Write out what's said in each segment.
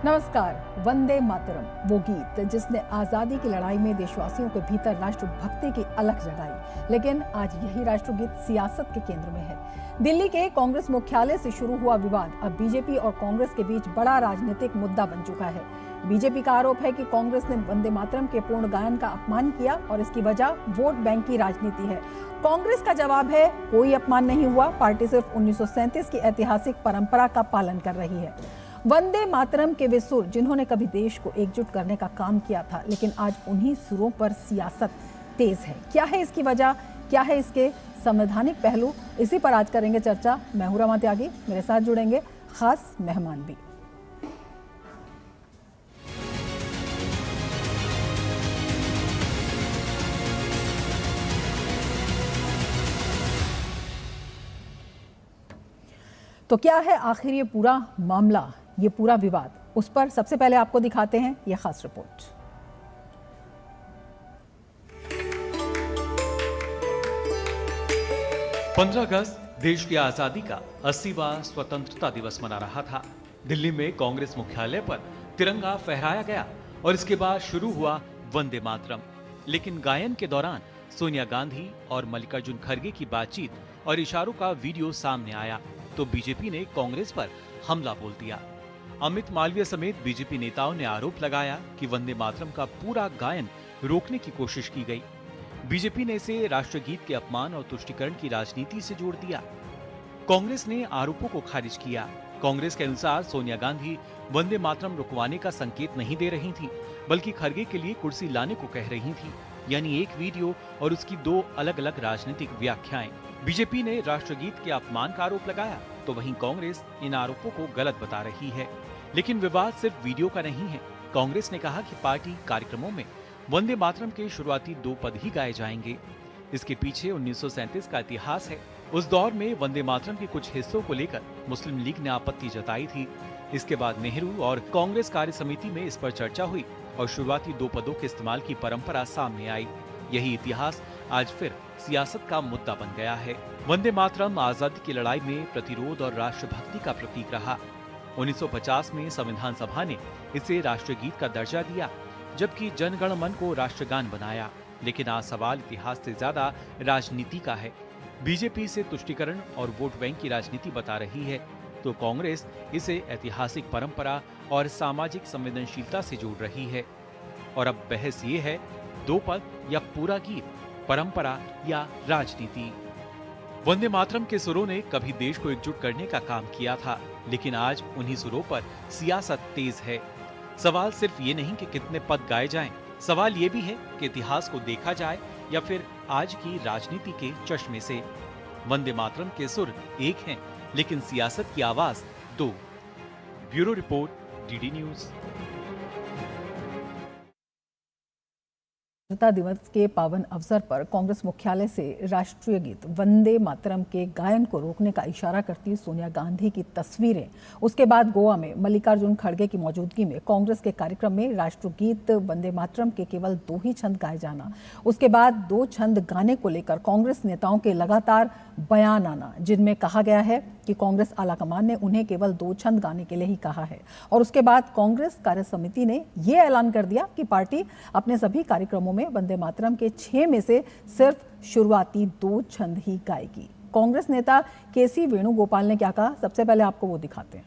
नमस्कार। वंदे मातरम, वो गीत जिसने आजादी की लड़ाई में देशवासियों के भीतर राष्ट्रभक्ति की अलख जगाई, लेकिन आज यही राष्ट्रगीत सियासत के केंद्र में है। दिल्ली के कांग्रेस मुख्यालय से शुरू हुआ विवाद अब बीजेपी और कांग्रेस के बीच बड़ा राजनीतिक मुद्दा बन चुका है। बीजेपी का आरोप है कि कांग्रेस ने वंदे मातरम के पूर्ण गायन का अपमान किया और इसकी वजह वोट बैंक की राजनीति है। कांग्रेस का जवाब है, कोई अपमान नहीं हुआ, पार्टी सिर्फ 1937 की ऐतिहासिक परंपरा का पालन कर रही है। वंदे मातरम के वे सुर जिन्होंने कभी देश को एकजुट करने का काम किया था, लेकिन आज उन्हीं सुरों पर सियासत तेज है। क्या है इसकी वजह, क्या है इसके संवैधानिक पहलू, इसी पर आज करेंगे चर्चा। मैं हूं रमा त्यागी, मेरे साथ जुड़ेंगे खास मेहमान भी। तो क्या है आखिर ये पूरा मामला, ये पूरा विवाद, उस पर सबसे पहले आपको दिखाते हैं ये खास रिपोर्ट। पंद्रह अगस्त देश की आजादी का 80वां स्वतंत्रता दिवस मना रहा था। दिल्ली में कांग्रेस मुख्यालय पर तिरंगा फहराया गया और इसके बाद शुरू हुआ वंदे मातरम। लेकिन गायन के दौरान सोनिया गांधी और मल्लिकार्जुन खड़गे की बातचीत और इशारों का वीडियो सामने आया तो बीजेपी ने कांग्रेस पर हमला बोल दिया। अमित मालवीय समेत बीजेपी नेताओं ने आरोप लगाया कि वंदे मातरम का पूरा गायन रोकने की कोशिश की गई। बीजेपी ने इसे राष्ट्रगीत के अपमान और तुष्टीकरण की राजनीति से जोड़ दिया। कांग्रेस ने आरोपों को खारिज किया। कांग्रेस के अनुसार सोनिया गांधी वंदे मातरम रुकवाने का संकेत नहीं दे रही थी, बल्कि खड़गे के लिए कुर्सी लाने को कह रही थी, यानी एक वीडियो और उसकी दो अलग अलग राजनीतिक व्याख्याएं। बीजेपी ने राष्ट्रगीत के अपमान का आरोप लगाया तो वहीं कांग्रेस इन आरोपों को गलत बता रही है। लेकिन विवाद सिर्फ वीडियो का नहीं है। कांग्रेस ने कहा कि पार्टी कार्यक्रमों में वंदे मातरम के शुरुआती दो पद ही गाए जाएंगे। इसके पीछे 1937 का इतिहास है। उस दौर में वंदे मातरम के कुछ हिस्सों को लेकर मुस्लिम लीग ने आपत्ति जताई थी। इसके बाद नेहरू और कांग्रेस कार्य समिति में इस पर चर्चा हुई और शुरुआती दो पदों के इस्तेमाल की परंपरा सामने आई। यही इतिहास आज फिर सियासत का मुद्दा बन गया है। वंदे मातरम आजादी की लड़ाई में प्रतिरोध और राष्ट्रभक्ति का प्रतीक रहा। 1950 में संविधान सभा ने इसे राष्ट्रगीत का दर्जा दिया, जबकि जन गण मन को राष्ट्रगान बनाया। लेकिन आज सवाल इतिहास से ज्यादा राजनीति का है। बीजेपी इसे तुष्टीकरण और वोट बैंक की राजनीति बता रही है, तो कांग्रेस इसे ऐतिहासिक परंपरा और सामाजिक संवेदनशीलता से जोड़ रही है। और अब बहस ये है, दो पद या पूरा गीत, परंपरा या राजनीति। वंदे मातरम के सुरों ने कभी देश को एकजुट करने का काम किया था, लेकिन आज उन्हीं सुरों पर सियासत तेज है। सवाल सिर्फ ये नहीं कि कितने पद गाए जाएं, सवाल ये भी है कि इतिहास को देखा जाए या फिर आज की राजनीति के चश्मे से। वंदे मातरम के सुर एक हैं, लेकिन सियासत की आवाज दो। Bureau report, DD news. स्वतंत्रता दिवस के पावन अवसर पर कांग्रेस मुख्यालय से राष्ट्रीय गीत वंदे मातरम के गायन को रोकने का इशारा करती सोनिया गांधी की तस्वीरें, उसके बाद गोवा में मल्लिकार्जुन खड़गे की मौजूदगी में कांग्रेस के कार्यक्रम में राष्ट्रगीत वंदे मातरम के केवल दो ही छंद गाए जाना, उसके बाद दो छंद गाने को लेकर कांग्रेस नेताओं के लगातार बयान आना, जिनमें कहा गया है कि कांग्रेस आलाकमान ने उन्हें केवल दो छंद गाने के लिए ही कहा है। और उसके बाद कांग्रेस कार्य समिति ने यह ऐलान कर दिया कि पार्टी अपने सभी कार्यक्रमों में वंदे मातरम के 6 में से सिर्फ शुरुआती दो छंद ही गाएगी। कांग्रेस नेता केसी वेणुगोपाल ने क्या कहा, सबसे पहले आपको वो दिखाते हैं।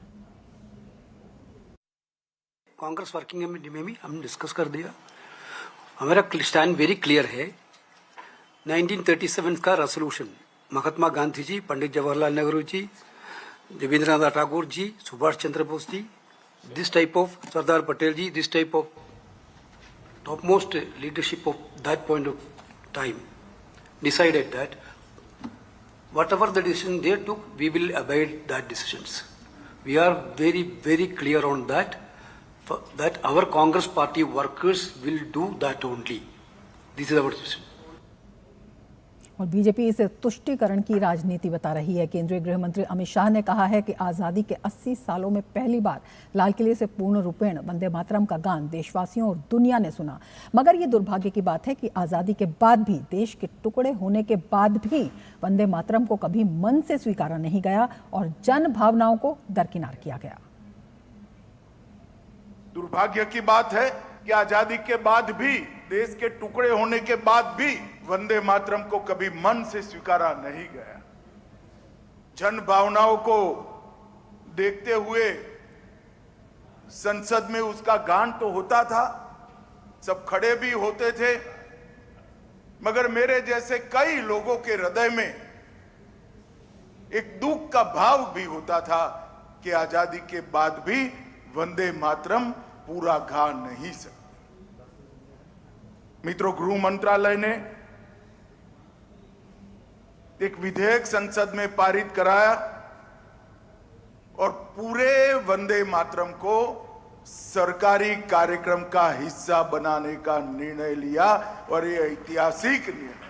कांग्रेस वर्किंग कमेटी में भी हम डिस्कस कर दिया। हमारा स्टैंड वेरी क्लियर है। 1937 का resolution Mahatma Gandhi ji, Pandit Jawaharlal Nehru ji, Rabindranath Tagore ji, Subhash Chandra Bose ji, this type of Sardar Patel ji, this type of topmost leadership of that point of time decided that whatever the decision they took, we will obey that decisions. We are very, very clear on that, that our Congress party workers will do that only. This is our decision. और BJP इसे तुष्टीकरण की राजनीति बता रही है। केंद्रीय गृह मंत्री अमित शाह ने कहा है कि आजादी के 80 सालों में पहली बार लाल किले से पूर्ण रूपेण वंदे मातरम का गान देशवासियों और दुनिया ने सुना। मगर ये दुर्भाग्य की बात है कि आजादी के बाद भी, देश के टुकड़े होने के बाद भी वंदे मातरम को कभी मन से स्वीकारा नहीं गया और जन भावनाओं को दरकिनार किया गया। दुर्भाग्य की बात है कि आजादी के बाद भी, देश के टुकड़े होने के बाद भी वंदे मातरम को कभी मन से स्वीकारा नहीं गया। जन भावनाओं को देखते हुए संसद में उसका गान तो होता था, सब खड़े भी होते थे, मगर मेरे जैसे कई लोगों के हृदय में एक दुख का भाव भी होता था कि आजादी के बाद भी वंदे मातरम पूरा गा नहीं सकते। मित्रों, गृह मंत्रालय ने एक विधेयक संसद में पारित कराया और पूरे वंदे मातरम को सरकारी कार्यक्रम का हिस्सा बनाने का निर्णय लिया और यह ऐतिहासिक निर्णय।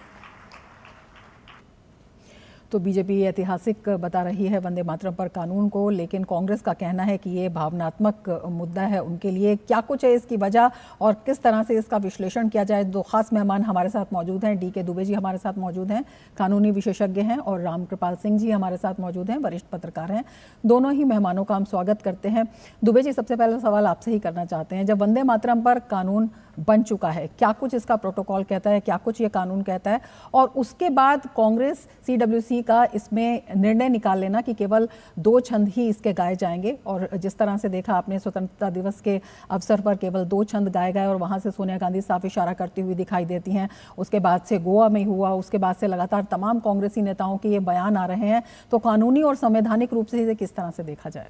तो बीजेपी ऐतिहासिक बता रही है वंदे मातरम पर कानून को, लेकिन कांग्रेस का कहना है कि ये भावनात्मक मुद्दा है उनके लिए। क्या कुछ है इसकी वजह और किस तरह से इसका विश्लेषण किया जाए? दो खास मेहमान हमारे साथ मौजूद हैं। DK दुबे जी हमारे साथ मौजूद हैं, कानूनी विशेषज्ञ हैं, और रामकृपाल सिंह जी हमारे साथ मौजूद हैं, वरिष्ठ पत्रकार हैं। दोनों ही मेहमानों का हम स्वागत करते हैं। दुबे जी, सबसे पहला सवाल आपसे ही करना चाहते हैं। जब वंदे मातरम पर कानून बन चुका है, क्या कुछ इसका प्रोटोकॉल कहता है, क्या कुछ ये कानून कहता है, और उसके बाद कांग्रेस CWC का इसमें निर्णय निकाल लेना कि केवल 2 छंद ही इसके गाए जाएंगे, और जिस तरह से देखा आपने स्वतंत्रता दिवस के अवसर पर केवल 2 छंद गाए गए और वहां से सोनिया गांधी साफ इशारा करती हुई दिखाई देती हैं। उसके बाद से गोवा में हुआ, उसके बाद से लगातार तमाम कांग्रेसी नेताओं के ये बयान आ रहे हैं। तो कानूनी और संवैधानिक रूप से इसे किस तरह से देखा जाए?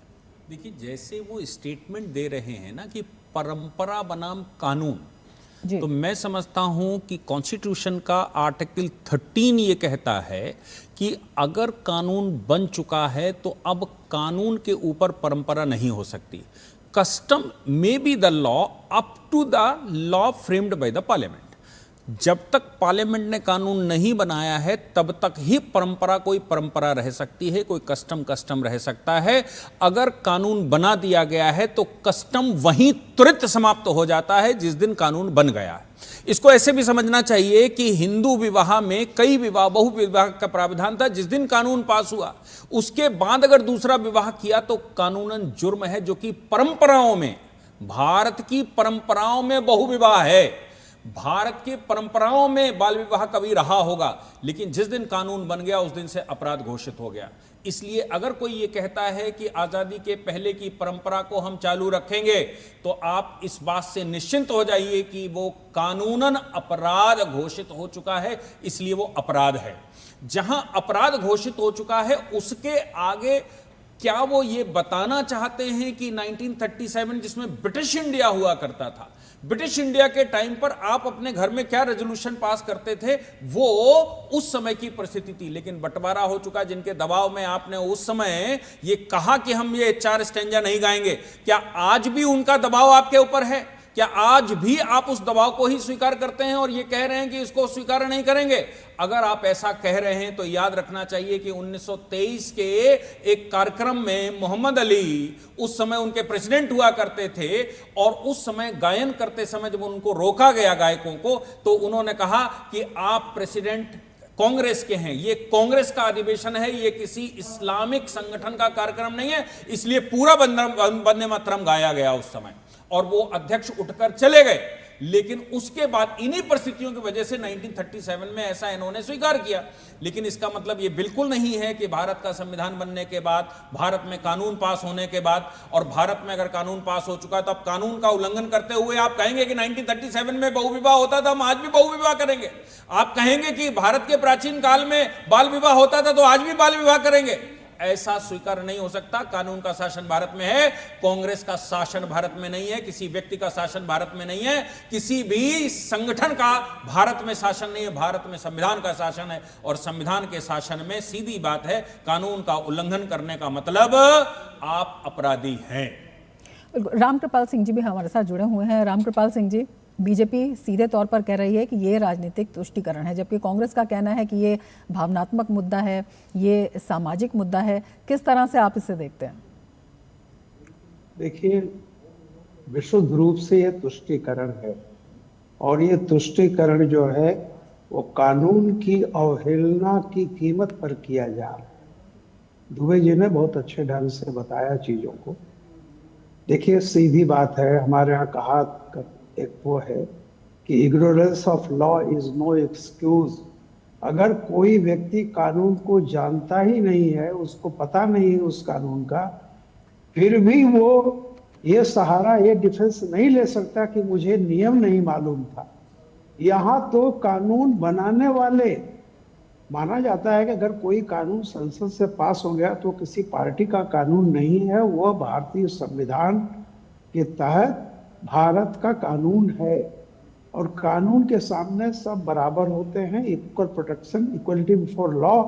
देखिए, जैसे वो स्टेटमेंट दे रहे हैं ना कि परंपरा बनाम कानून, तो मैं समझता हूं कि कॉन्स्टिट्यूशन का आर्टिकल 13 ये कहता है कि अगर कानून बन चुका है तो अब कानून के ऊपर परंपरा नहीं हो सकती। Custom may be the law up to the law framed by the parliament. जब तक पार्लियामेंट ने कानून नहीं बनाया है तब तक ही परंपरा कोई परंपरा रह सकती है, कोई कस्टम रह सकता है। अगर कानून बना दिया गया है तो कस्टम वहीं तुरंत समाप्त हो जाता है जिस दिन कानून बन गया है। इसको ऐसे भी समझना चाहिए कि हिंदू विवाह में कई विवाह, बहु विवाह का प्रावधान था। जिस दिन कानून पास हुआ उसके बाद अगर दूसरा विवाह किया तो कानूनन जुर्म है, जो कि परंपराओं में, भारत की परंपराओं में बहु विवाह है। भारत की परंपराओं में बाल विवाह कभी रहा होगा, लेकिन जिस दिन कानून बन गया उस दिन से अपराध घोषित हो गया। इसलिए अगर कोई ये कहता है कि आजादी के पहले की परंपरा को हम चालू रखेंगे, तो आप इस बात से निश्चिंत हो जाइए कि वो कानूनन अपराध घोषित हो चुका है, इसलिए वो अपराध है। जहां अपराध घोषित हो चुका है उसके आगे क्या वो ये बताना चाहते हैं कि 1937 जिसमें ब्रिटिश इंडिया हुआ करता था, ब्रिटिश इंडिया के टाइम पर आप अपने घर में क्या रेजोल्यूशन पास करते थे, वो उस समय की परिस्थिति थी। लेकिन बंटवारा हो चुका, जिनके दबाव में आपने उस समय ये कहा कि हम ये 4 स्टैंजा नहीं गाएंगे, क्या आज भी उनका दबाव आपके ऊपर है? क्या आज भी आप उस दबाव को ही स्वीकार करते हैं और ये कह रहे हैं कि इसको स्वीकार नहीं करेंगे? अगर आप ऐसा कह रहे हैं तो याद रखना चाहिए कि 1923 के एक कार्यक्रम में मोहम्मद अली उस समय उनके प्रेसिडेंट हुआ करते थे, और उस समय गायन करते समय जब उनको रोका गया गायकों को, तो उन्होंने कहा कि आप प्रेसिडेंट कांग्रेस के हैं, ये कांग्रेस का अधिवेशन है, ये किसी इस्लामिक संगठन का कार्यक्रम नहीं है, इसलिए पूरा वंदे मातरम गाया गया उस समय, और वो अध्यक्ष उठकर चले गए। लेकिन उसके बाद इन्हीं परिस्थितियों की वजह से 1937 में ऐसा इन्होंने स्वीकार किया। लेकिन इसका मतलब ये बिल्कुल नहीं है कि भारत का संविधान बनने के बाद, भारत में कानून पास होने के बाद, और भारत में अगर कानून पास हो चुका है तो अब कानून का उल्लंघन करते हुए आप कहेंगे कि 1937 में बहुविवाह होता था, हम आज भी बहुविवाह करेंगे। आप कहेंगे कि भारत के प्राचीन काल में बाल विवाह होता था तो आज भी बाल विवाह करेंगे। ऐसा स्वीकार नहीं हो सकता। कानून का शासन भारत में है, कांग्रेस का शासन भारत में नहीं है, किसी व्यक्ति का शासन भारत में नहीं है, किसी भी संगठन का भारत में शासन नहीं है। भारत में संविधान का शासन है, और संविधान के शासन में सीधी बात है, कानून का उल्लंघन करने का मतलब आप अपराधी हैं। रामकृपाल सिंह जी भी हमारे साथ जुड़े हुए हैं। रामकृपाल सिंह जी, बीजेपी सीधे तौर पर कह रही है कि ये राजनीतिक तुष्टीकरण है, जबकि कांग्रेस का कहना है कि ये भावनात्मक मुद्दा है, ये सामाजिक मुद्दा है। किस तरह से आप इसे देखते हैं? देखिए, विशुद्ध रूप से ये तुष्टीकरण है, और ये तुष्टीकरण जो है वो कानून की अवहेलना की कीमत पर किया जा रहा है। दुबे जी ने बहुत अच्छे ढंग से बताया चीजों को। देखिए सीधी बात है, हमारे यहाँ कहावत एक वो है कि ignorance of law is no excuse. अगर कोई व्यक्ति कानून को जानता ही नहीं है, उसको पता नहीं है उस कानून का, फिर भी वो ये सहारा, ये डिफेंस नहीं ले सकता कि मुझे नियम नहीं मालूम था। यहाँ तो कानून बनाने वाले, माना जाता है कि अगर कोई कानून संसद से पास हो गया तो किसी पार्टी का कानून नहीं है, वह भारतीय संविधान के तहत भारत का कानून है। और कानून के सामने सब बराबर होते हैं, equal protection, equality before law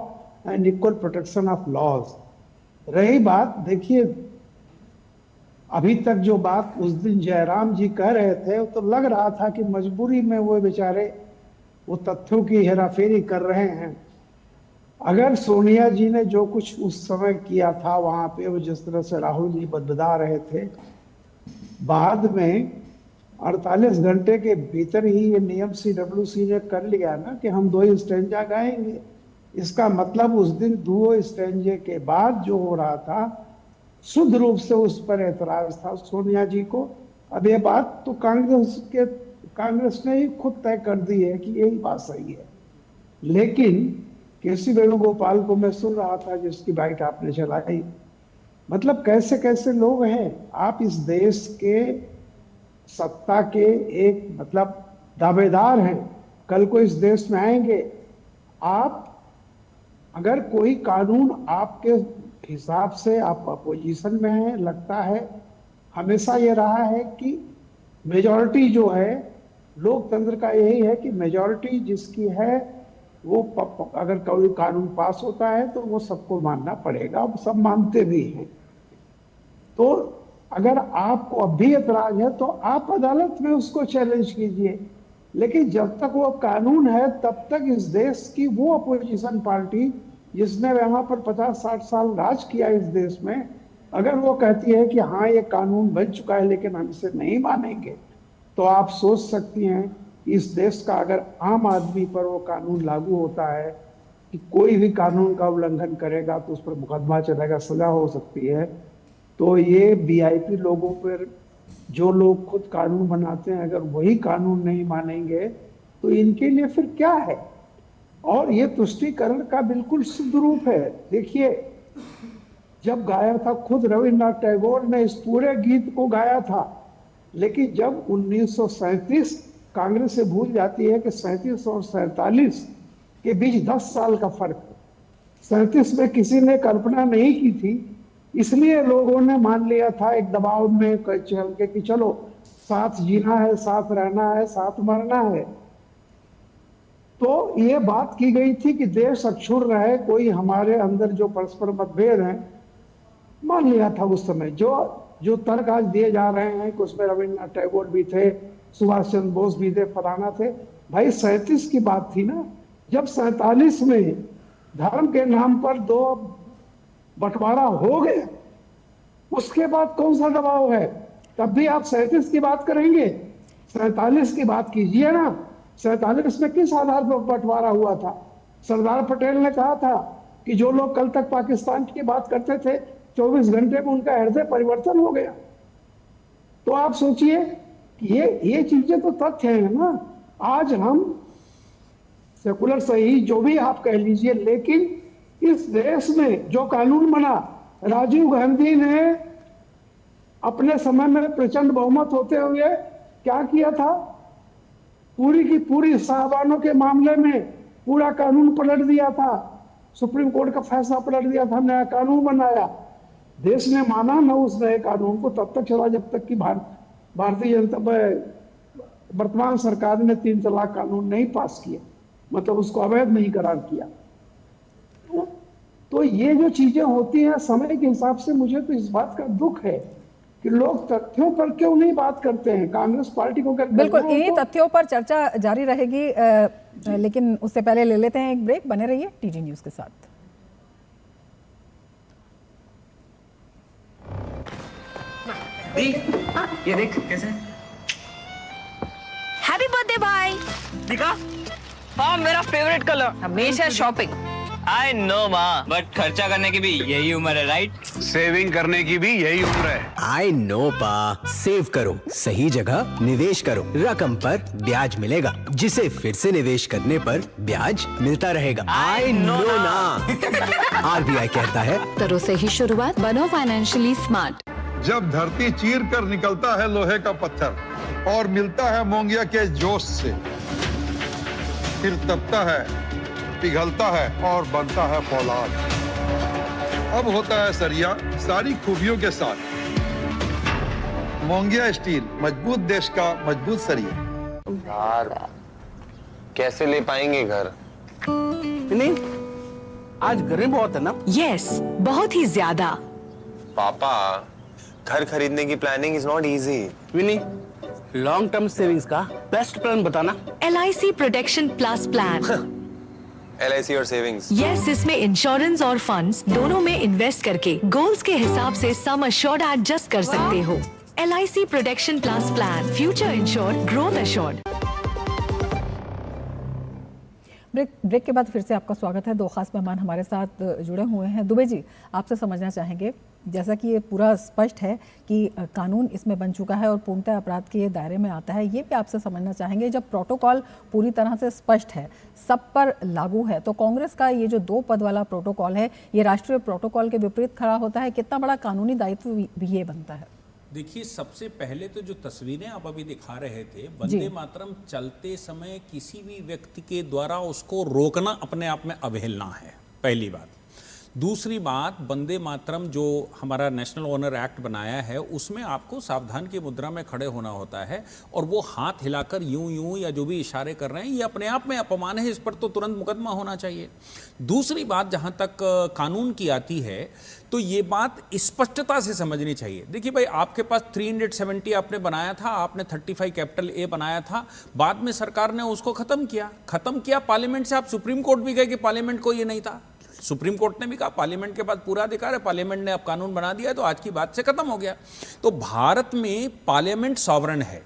and equal protection of laws. रही बात, देखिए अभी तक जो बात उस दिन जयराम जी कह रहे थे, तो लग रहा था कि मजबूरी में वो बेचारे वो तथ्यों की हेराफेरी कर रहे हैं। अगर सोनिया जी ने जो कुछ उस समय किया था वहां पे, वो जिस तरह से राहुल जी बदला रहे थे, बाद में 48 घंटे के भीतर ही ये नियम CWC ने कर लिया ना कि हम 2 स्टैंजा गाएंगे। इसका मतलब उस दिन 2 स्टैंजे के बाद जो हो रहा था, शुद्ध रूप से उस पर एतराज था सोनिया जी को। अब ये बात तो कांग्रेस ने ही खुद तय कर दी है कि यही बात सही है। लेकिन केसी वेणुगोपाल को मैं सुन रहा था, जिसकी बाइट आपने चलाई, मतलब कैसे कैसे लोग हैं। आप इस देश के सत्ता के एक मतलब दावेदार हैं, कल को इस देश में आएंगे। आप अगर कोई कानून आपके हिसाब से, आप अपोजिशन में हैं, लगता है हमेशा ये रहा है कि मेजॉरिटी जो है, लोकतंत्र का यही है कि मेजॉरिटी जिसकी है वो अगर कोई कानून पास होता है तो वो सबको मानना पड़ेगा, सब मानते भी हैं। तो अगर आपको अब भी एतराज है तो आप अदालत में उसको चैलेंज कीजिए, लेकिन जब तक वो कानून है तब तक इस देश की वो अपोजिशन पार्टी जिसने यहाँ पर 50-60 साल राज किया इस देश में, अगर वो कहती है कि हाँ ये कानून बन चुका है लेकिन हम इसे नहीं मानेंगे, तो आप सोच सकती हैं इस देश का अगर आम आदमी पर वो कानून लागू होता है कि कोई भी कानून का उल्लंघन करेगा तो उस पर मुकदमा चलेगा, सजा हो सकती है। तो ये VIP लोगों पर, जो लोग खुद कानून बनाते हैं, अगर वही कानून नहीं मानेंगे तो इनके लिए फिर क्या है। और ये तुष्टीकरण का बिल्कुल शुद्ध रूप है। देखिए जब गाया था, खुद रविन्द्रनाथ टैगोर ने इस पूरे गीत को गाया था, लेकिन जब 1937, कांग्रेस से भूल जाती है कि 37 और 47 के बीच 10 साल का फर्क है। 37 में किसी ने कल्पना नहीं की थी, इसलिए लोगों ने मान लिया था एक दबाव में चल के कि चलो साथ जीना है, साथ रहना है, साथ मरना है। तो ये बात की गई थी कि देश अक्षुण्ण रहे, कोई हमारे अंदर जो परस्पर मतभेद हैं, मान लिया था उस समय। जो तर्क आज दिए जा रहे हैं कि उसमें रविन्द्रनाथ टैगोर भी थे, सुभाष चंद्र बोस भी थे, फलाना थे, भाई 37 की बात थी ना। जब 47 में धर्म के नाम पर 2 बंटवारा हो गए, उसके बाद कौन सा दबाव है? तब भी आप 37 की बात करेंगे? 47 की बात कीजिए ना। 47 में किस आधार पर बंटवारा हुआ था? सरदार पटेल ने कहा था कि जो लोग कल तक पाकिस्तान की बात करते थे, 24 घंटे में उनका हृदय परिवर्तन हो गया। तो आप सोचिए कि ये चीजें तो तथ्य है ना। आज हम सेकुलर सही जो भी आप कह लीजिए, लेकिन इस देश में जो कानून बना, राजीव गांधी ने अपने समय में प्रचंड बहुमत होते हुए क्या किया था? पूरी की पूरी साहबानों के मामले में पूरा कानून पलट दिया था, सुप्रीम कोर्ट का फैसला पलट दिया था, नया कानून बनाया। देश ने माना ना उस नए कानून को, तब तक चला जब तक कि भारतीय जनता वर्तमान सरकार ने 3 तलाक कानून नहीं पास किया, मतलब उसको अवैध नहीं करार किया। तो ये जो चीजें होती हैं समय के हिसाब से, मुझे तो इस बात का दुख है कि लोग तथ्यों पर क्यों नहीं बात करते हैं। कांग्रेस पार्टी को बिल्कुल इन्हीं तथ्यों पर चर्चा जारी रहेगी, लेकिन उससे पहले ले लेते हैं एक ब्रेक। बने रहिए TG न्यूज के साथ। ये देख कैसे। हैप्पी बर्थडे भाई। दिखा। हाँ मेरा फेवरेट कलर। हमेशा शॉपिंग। आई नो माँ, बट खर्चा करने की भी यही उम्र है, राइट? सेविंग करने की भी यही उम्र है। आई नो पा, सेव करो, सही जगह निवेश करो, रकम पर ब्याज मिलेगा, जिसे फिर से निवेश करने पर ब्याज मिलता रहेगा। आई नो ना। आरबीआई कहता है, करो सही शुरुआत, बनो फाइनेंशियली स्मार्ट। जब धरती चीर कर निकलता है लोहे का पत्थर और मिलता है मोंगिया के जोश से, फिर तपता है, पिघलता है और बनता है फौलाद। अब होता है सरिया सारी खूबियों के साथ। मोंगिया स्टील, मजबूत देश का मजबूत सरिया। यार कैसे ले पाएंगे घर? नहीं, आज गर्मी बहुत है ना? यस, बहुत ही ज्यादा। पापा, घर खरीदने की planning is not easy. Vini, long term savings का बेस्ट प्लान बताना। LIC protection plus plan. LIC और सेविंग्स? यस, इसमें इंश्योरेंस और फंड्स दोनों में इन्वेस्ट करके गोल्स के हिसाब से सम अश्योर्ड एडजस्ट कर सकते हो। LIC protection plus plan, future insured, growth assured. Break के बाद फिर से आपका स्वागत है। दो खास मेहमान हमारे साथ जुड़े हुए हैं। दुबे जी, आपसे समझना चाहेंगे, जैसा कि ये पूरा स्पष्ट है कि कानून इसमें बन चुका है और पूर्णतः अपराध के दायरे में आता है, ये भी आपसे समझना चाहेंगे, जब प्रोटोकॉल पूरी तरह से स्पष्ट है, सब पर लागू है, तो कांग्रेस का ये जो 2 पद वाला प्रोटोकॉल है, ये राष्ट्रीय प्रोटोकॉल के विपरीत खड़ा होता है। कितना बड़ा कानूनी दायित्व भी ये बनता है? देखिए, सबसे पहले तो जो तस्वीरें आप अभी दिखा रहे थे, वंदे मातरम चलते समय किसी भी व्यक्ति के द्वारा उसको रोकना अपने आप में अवहेलना है, पहली बात। दूसरी बात, वंदे मातरम जो हमारा नेशनल ऑनर एक्ट बनाया है, उसमें आपको सावधान की मुद्रा में खड़े होना होता है, और वो हाथ हिलाकर यूं यूं या जो भी इशारे कर रहे हैं, ये अपने आप में अपमान है, इस पर तो तुरंत मुकदमा होना चाहिए। दूसरी बात, जहां तक कानून की आती है, तो ये बात स्पष्टता से समझनी चाहिए। देखिए भाई, आपके पास 370 आपने बनाया था, आपने 35 कैपिटल A बनाया था, बाद में सरकार ने उसको खत्म किया पार्लियामेंट से। आप सुप्रीम कोर्ट भी गए कि पार्लियामेंट को ये नहीं था, सुप्रीम कोर्ट ने भी कहा पार्लियामेंट के पास पूरा अधिकार है, पार्लियामेंट ने अब कानून बना दिया, तो आज की बात से खत्म हो गया। तो भारत में पार्लियामेंट सॉवरन है,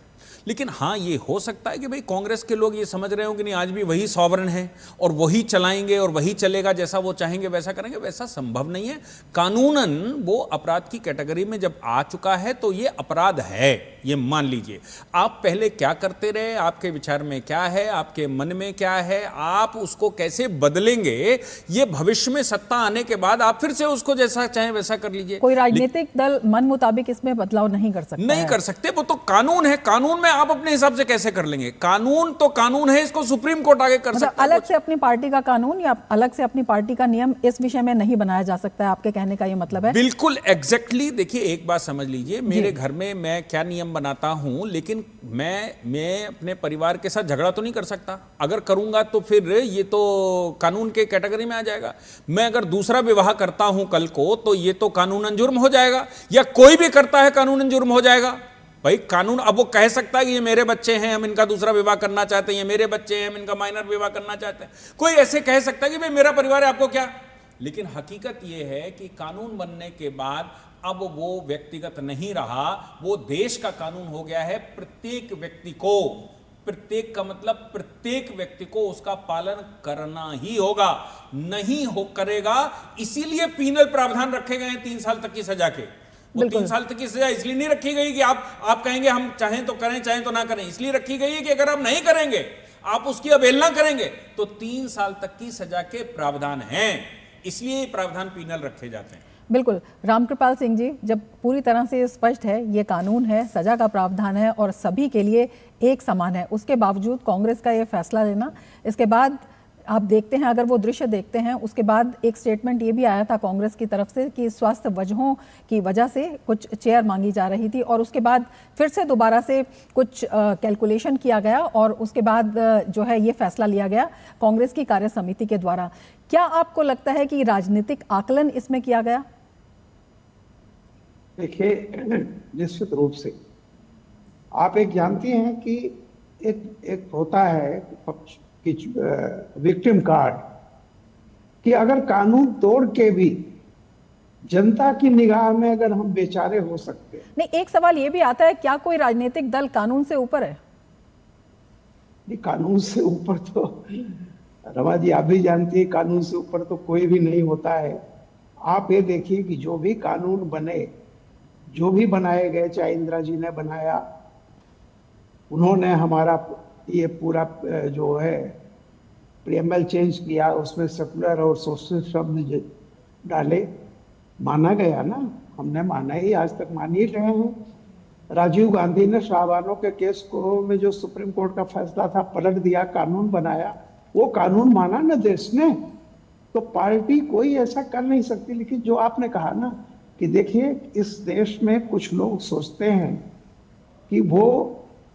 लेकिन हाँ, ये हो सकता है कि भाई कांग्रेस के लोग ये समझ रहे हो कि नहीं, आज भी वही सॉवरन है और वही चलाएंगे और वही चलेगा, जैसा वो चाहेंगे वैसा करेंगे। वैसा संभव नहीं है। कानूनन वो अपराध की कैटेगरी में जब आ चुका है तो ये अपराध है, ये मान लीजिए। आप पहले क्या करते रहे, आपके विचार में क्या है, आपके मन में क्या है, आप उसको कैसे बदलेंगे, ये भविष्य में सत्ता आने के बाद आप फिर से उसको जैसा चाहे वैसा कर लीजिए। कोई राजनीतिक दल मन मुताबिक इसमें बदलाव नहीं कर सकता, नहीं कर सकते। वो तो कानून है, कानून में आप अपने हिसाब से कैसे कर लेंगे? कानून तो कानून है, इसको सुप्रीम कोर्ट आगे कर सकता है। अलग से अपनी पार्टी का कानून या अलग से अपनी पार्टी का नियम इस विषय में नहीं बनाया जा सकता है, आपके कहने का ये मतलब है? बिल्कुल एग्जैक्टली। देखिए, एक बात समझ लीजिए, मेरे घर में मैं क्या नियम बनाता हूं, लेकिन मैं अपने परिवार के साथ झगड़ा तो नहीं कर सकता। अगर करूंगा तो फिर ये तो कानून के कैटेगरी में आ जाएगा। मैं अगर दूसरा विवाह करता हूं कल को, तो ये तो कानूनन जुर्म हो जाएगा, या कोई भी करता है कानूनन जुर्म हो जाएगा। भाई कानून अब वो कह सकता है कि ये मेरे बच्चे हैं, हम इनका दूसरा विवाह करना चाहते हैं, ये मेरे बच्चे हैं, हम इनका माइनर विवाह करना चाहते हैं। कोई ऐसे कह सकता है कि भाई मेरा परिवार है, आपको क्या। लेकिन हकीकत ये है कि कानून बनने के बाद अब वो व्यक्तिगत नहीं रहा, वो देश का कानून हो गया है। प्रत्येक व्यक्ति को, प्रत्येक का मतलब प्रत्येक व्यक्ति को उसका पालन करना ही होगा। नहीं हो करेगा, इसीलिए पीनल प्रावधान रखे गए हैं 3 साल तक की सजा के। वो 3 साल तक की सजा इसलिए नहीं रखी गई कि आप कहेंगे हम चाहें तो करें, चाहें तो ना करें। इसलिए रखी गई है कि अगर आप नहीं करेंगे, आप उसकी अवहेलना करेंगे, तो 3 साल तक की सजा के प्रावधान हैं। इसलिए ये प्रावधान पीनल रखे जाते हैं। बिल्कुल। रामकृपाल सिंह जी, जब पूरी तरह से स्पष्ट है, ये कानून है, सजा का प्रावधान है और सभी के लिए एक समान है, उसके बावजूद कांग्रेस का ये फैसला लेना, इसके बाद आप देखते हैं, अगर वो दृश्य देखते हैं, उसके बाद एक स्टेटमेंट ये भी आया था कांग्रेस की तरफ से कि स्वास्थ्य वजहों की वजह से कुछ चेयर मांगी जा रही थी, और उसके बाद फिर से दोबारा से कुछ कैलकुलेशन किया गया और उसके बाद जो है ये फैसला लिया गया कांग्रेस की कार्य समिति के द्वारा। क्या आपको लगता है कि राजनीतिक आकलन इसमें किया गया? देखिए, निश्चित रूप से आप एक जानती हैं कि एक होता है विक्टिम कार्ड, कि अगर कानून तोड़ के भी जनता की निगाह में अगर हम बेचारे हो सकते हैं। नहीं, एक सवाल ये भी आता है, क्या कोई राजनीतिक दल कानून से ऊपर है? नहीं, कानून से ऊपर तो रमा जी, आप भी जानती है कानून से ऊपर तो कोई भी नहीं होता है। आप ये देखिए कि जो भी कानून बने, जो भी बनाए गए, चाहे इंदिरा जी ने बनाया, उन्होंने हमारा ये पूरा जो है प्रीएम्बल चेंज किया, उसमें सेकुलर और सोशलिस्ट शब्द डाले, माना गया ना, हमने माना ही, आज तक मान ही रहे हैं। राजीव गांधी ने शाहबानो के केस को में जो सुप्रीम कोर्ट का फैसला था पलट दिया, कानून बनाया, वो कानून माना ना देश ने। तो पार्टी कोई ऐसा कर नहीं सकती। लेकिन जो आपने कहा ना कि देखिए इस देश में कुछ लोग सोचते हैं कि वो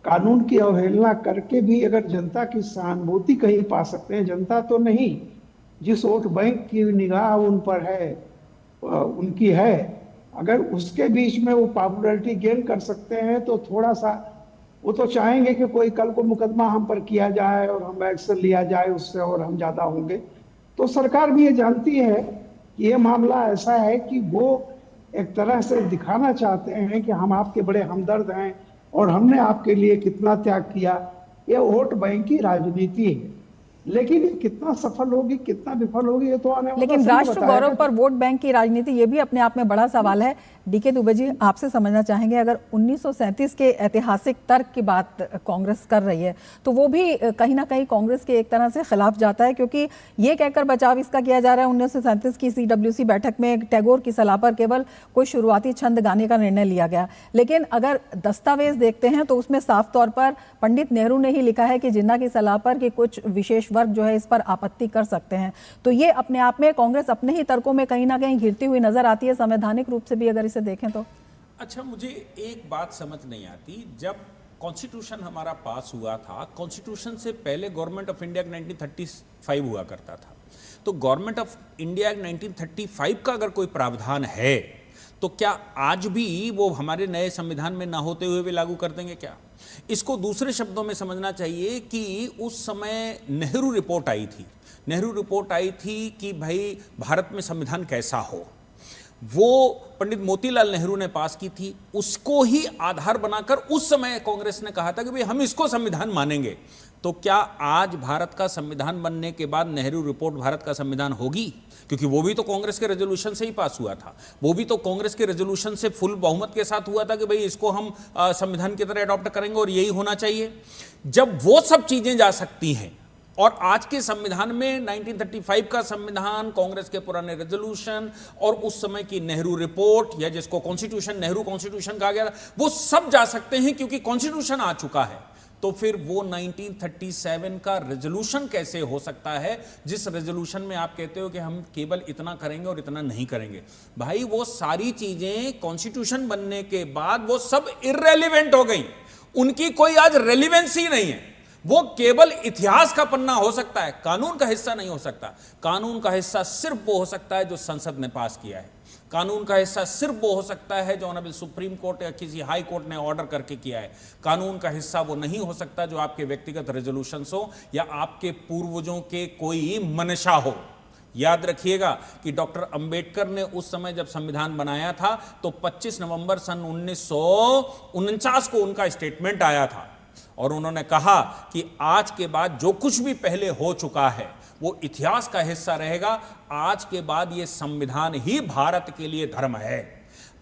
कानून की अवहेलना करके भी अगर जनता की सहानुभूति कहीं पा सकते हैं। जनता तो नहीं, जिस वोट बैंक की निगाह उन पर है, उनकी है, अगर उसके बीच में वो पॉपुलैरिटी गेन कर सकते हैं तो थोड़ा सा वो तो चाहेंगे कि कोई कल को मुकदमा हम पर किया जाए और हम एक्शन लिया जाए उससे और हम ज्यादा होंगे। तो सरकार भी ये जानती है कि ये मामला ऐसा है कि वो एक तरह से दिखाना चाहते हैं कि हम आपके बड़े हमदर्द हैं और हमने आपके लिए कितना त्याग किया। ये वोट बैंक की राजनीति है, लेकिन कितना सफल होगी कितना विफल होगी ये तो आने वाला लेकिन राष्ट्र गौरव पर वोट बैंक की राजनीति ये भी अपने आप में बड़ा सवाल है। डीके दुबे जी, आपसे समझना चाहेंगे, अगर 1937 के ऐतिहासिक तर्क की बात कांग्रेस कर रही है तो वो भी कहीं ना कहीं कांग्रेस के एक तरह से खिलाफ जाता है, क्योंकि ये कहकर बचाव इसका किया जा रहा है 1937 की CWC बैठक में टैगोर की सलाह पर केवल कोई शुरुआती छंद गाने का निर्णय लिया गया। लेकिन अगर दस्तावेज देखते हैं तो उसमें साफ तौर पर पंडित नेहरू ने ही लिखा है कि जिन्ना की सलाह पर कि कुछ विशेष वर्ग जो है इस पर आपत्ति कर सकते हैं। तो ये अपने आप में कांग्रेस अपने ही तर्कों में कहीं ना कहीं घिरती हुई नजर आती है, संवैधानिक रूप से भी अगर इसे देखें तो। अच्छा, मुझे एक बात समझ नहीं आती, जब कॉन्स्टिट्यूशन हमारा पास हुआ था, कॉन्स्टिट्यूशन से पहले गवर्नमेंट ऑफ इंडिया 1935 हुआ करता था। तो गवर्नमेंट ऑफ इंडिया 1935 का अगर कोई प्रावधान है तो क्या आज भी वो हमारे नए संविधान में ना होते हुए भी लागू कर देंगे क्या? इसको दूसरे शब्दों में समझना चाहिए कि उस समय नेहरू रिपोर्ट आई थी। नेहरू रिपोर्ट आई थी कि भाई भारत में संविधान कैसा हो, वो पंडित मोतीलाल नेहरू ने पास की थी। उसको ही आधार बनाकर उस समय कांग्रेस ने कहा था कि भाई हम इसको संविधान मानेंगे। तो क्या आज भारत का संविधान बनने के बाद नेहरू रिपोर्ट भारत का संविधान होगी? क्योंकि वो भी तो कांग्रेस के रेजोल्यूशन से ही पास हुआ था, वो भी तो कांग्रेस के रेजोल्यूशन से फुल बहुमत के साथ हुआ था कि भाई इसको हम संविधान की तरह अडॉप्ट करेंगे और यही होना चाहिए। जब वो सब चीजें जा सकती हैं और आज के संविधान में 1935 का संविधान, कांग्रेस के पुराने रेजोल्यूशन और उस समय की नेहरू रिपोर्ट या जिसको कॉन्स्टिट्यूशन, नेहरू कॉन्स्टिट्यूशन कहा गया था, वो सब जा सकते हैं क्योंकि कॉन्स्टिट्यूशन आ चुका है। तो फिर वो 1937 का रेजोल्यूशन कैसे हो सकता है जिस रेजोल्यूशन में आप कहते हो कि हम केवल इतना करेंगे और इतना नहीं करेंगे? भाई वो सारी चीजें कॉन्स्टिट्यूशन बनने के बाद वो सब इररेलेवेंट हो गई, उनकी कोई आज रेलिवेंस ही नहीं है। वो केवल इतिहास का पन्ना हो सकता है, कानून का हिस्सा नहीं हो सकता। कानून का हिस्सा सिर्फ वो हो सकता है जो संसद ने पास किया है। कानून का हिस्सा सिर्फ वो हो सकता है जो ऑनरेबल सुप्रीम कोर्ट या किसी हाई कोर्ट ने ऑर्डर करके किया है। कानून का हिस्सा वो नहीं हो सकता जो आपके व्यक्तिगत रेजोल्यूशंस हो या आपके पूर्वजों के कोई मंशा हो। याद रखिएगा कि डॉक्टर अंबेडकर ने उस समय जब संविधान बनाया था तो 25 नवंबर सन 1949 को उनका स्टेटमेंट आया था और उन्होंने कहा कि आज के बाद जो कुछ भी पहले हो चुका है वो इतिहास का हिस्सा रहेगा। आज के बाद ये संविधान ही भारत के लिए धर्म है।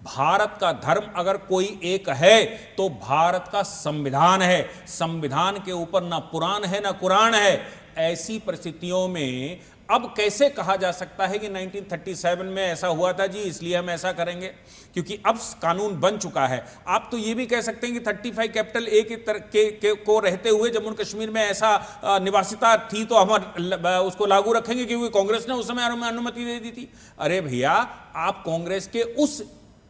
भारत का धर्म अगर कोई एक है तो भारत का संविधान है। संविधान के ऊपर ना पुराण है ना कुरान है। ऐसी परिस्थितियों में अब कैसे कहा जा सकता है कि 1937 में ऐसा हुआ था जी इसलिए हम ऐसा करेंगे, क्योंकि अब कानून बन चुका है। आप तो ये भी कह सकते हैं कि 35 कैपिटल ए के को रहते हुए जम्मू कश्मीर में ऐसा निवासिता थी तो हम उसको लागू रखेंगे क्योंकि कांग्रेस ने उस समय अनुमति दे दी थी। अरे भैया, आप कांग्रेस के उस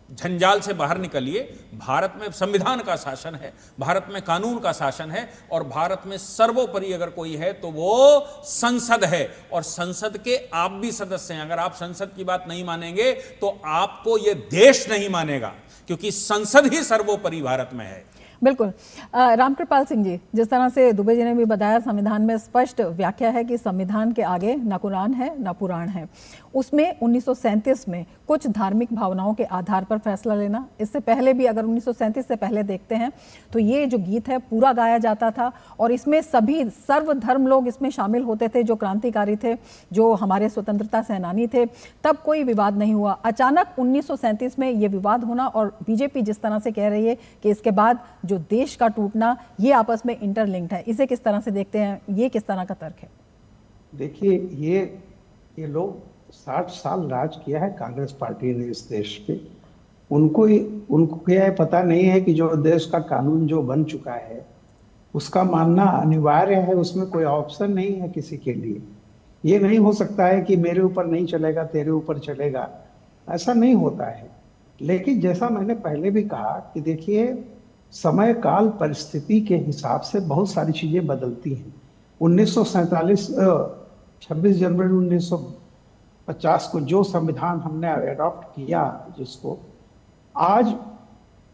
झंझाल से बाहर निकलिए। भारत में संविधान का शासन है, भारत में कानून का शासन है और भारत में सर्वोपरि अगर कोई है तो वो संसद है और संसद के आप भी सदस्य हैं। अगर आप संसद की बात नहीं मानेंगे तो आपको ये देश नहीं मानेगा, क्योंकि संसद ही सर्वोपरि भारत में है। बिल्कुल। रामकृपाल सिंह जी, जिस तरह से दुबे जी ने भी बताया, संविधान में स्पष्ट व्याख्या है कि संविधान के आगे न कुरान है न पुराण है। उसमें 1937 में कुछ धार्मिक भावनाओं के आधार पर फैसला लेना, इससे पहले भी अगर 1937 से पहले देखते हैं तो ये जो गीत है पूरा गाया जाता था और इसमें सभी सर्वधर्म लोग इसमें शामिल होते थे, जो क्रांतिकारी थे, जो हमारे स्वतंत्रता सेनानी थे। तब कोई विवाद नहीं हुआ। अचानक 1937 में ये विवाद होना और बीजेपी जिस तरह से कह रही है कि इसके बाद जो देश का टूटना, ये आपस में इंटरलिंक्ड है, इसे किस तरह से देखते हैं? ये किस तरह का तर्क है? देखिए, ये लोग 60 साल राज किया है कांग्रेस पार्टी ने इस देश पे। उनको क्या पता नहीं है कि जो देश का कानून जो बन चुका है उसका मानना अनिवार्य है, उसमें कोई ऑप्शन नहीं है किसी के लिए। ये नहीं हो सकता है कि मेरे ऊपर नहीं चलेगा तेरे ऊपर चलेगा, ऐसा नहीं होता है। लेकिन जैसा मैंने पहले भी कहा कि देखिए, समय काल परिस्थिति के हिसाब से बहुत सारी चीजें बदलती हैं। 1947 26 जनवरी 1950 को जो संविधान हमने अडॉप्ट किया, जिसको आज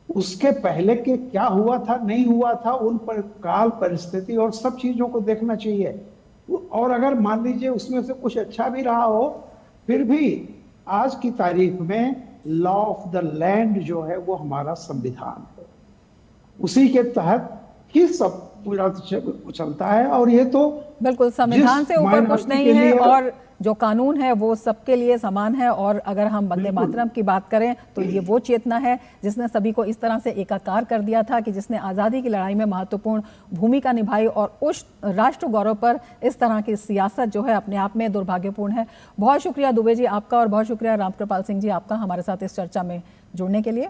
उसके पहले के क्या हुआ था नहीं हुआ था, उन पर काल परिस्थिति और सब चीजों को देखना चाहिए। और अगर मान लीजिए उसमें से कुछ अच्छा भी रहा हो, फिर भी आज की तारीख में लॉ ऑफ द लैंड जो है वो हमारा संविधान है, उसी के तहत ही सब पूरा चलता है। और ये तो बिल्कुल संविधान से ऊपर कुछ नहीं है और जो कानून है वो सबके लिए समान है। और अगर हम वंदे मातरम की बात करें तो ये वो चेतना है जिसने सभी को इस तरह से एकाकार कर दिया था, कि जिसने आज़ादी की लड़ाई में महत्वपूर्ण भूमिका निभाई। और उस राष्ट्र गौरव पर इस तरह की सियासत जो है अपने आप में दुर्भाग्यपूर्ण है। बहुत शुक्रिया दुबे जी आपका, और बहुत शुक्रिया रामकृपाल सिंह जी आपका हमारे साथ इस चर्चा में जुड़ने के लिए।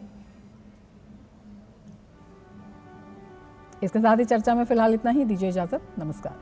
इसके साथ ही चर्चा में फिलहाल इतना ही, दीजिए इजाजत, नमस्कार।